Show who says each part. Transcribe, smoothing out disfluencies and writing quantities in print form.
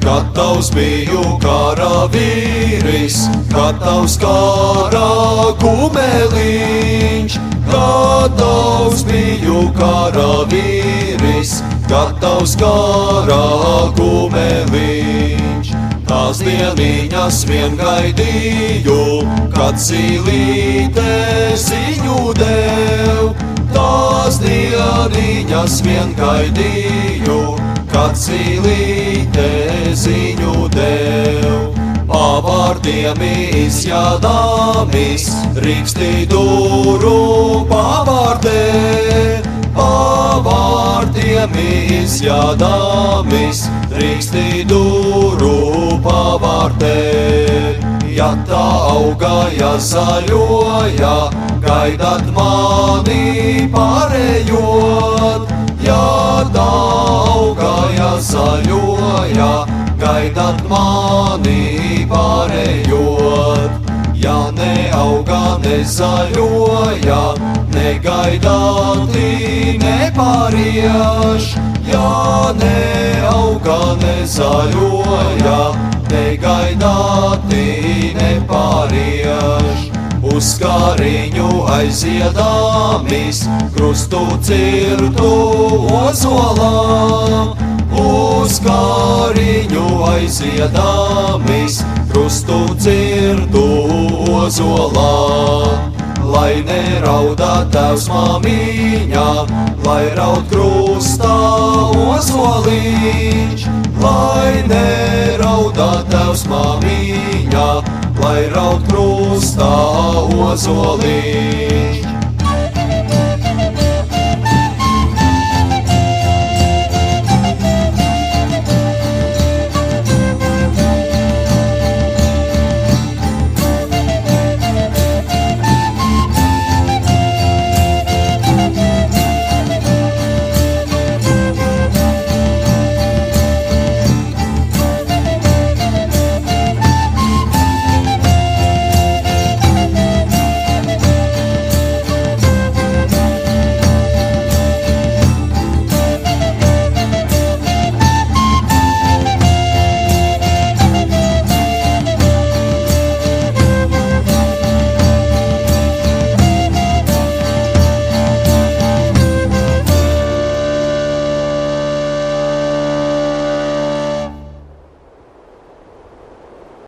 Speaker 1: Gatavs biju karavīris, gatavs kara kumeliņš. Gatavs biju karavīris, gatavs kara kumeliņš. Tās dieniņas vien gaidīju, kad zīlīte ziņu dev. Tās dieniņas vien gaidīju, kad zīlīte ziņu dev. Pavārdiem izjādāmis, Rīkstidūru pavārdē. Pavārdiem izjādāmis, Rīkstidūru pavārdē. Ja tā augaja zaļoja, gaidat mani pārējot. Ja tā augaja zaļoja, gaidat mani pārējot. Ja neauga, nezaļoja, negaidāti nepārieš. Ja neauga, nezaļoja, negaidāti nepārieš. Uz kāriņu aiziedāmis, krustu cirtu ozolām. Uz kāriņu aiziedāmis, krustu cirtu ozolām. Lai nerauda tevs māmiņa, lai raud krustā ozoliņš. Lai nerauda tevs māmiņa, lai raud krustā ozoliņš.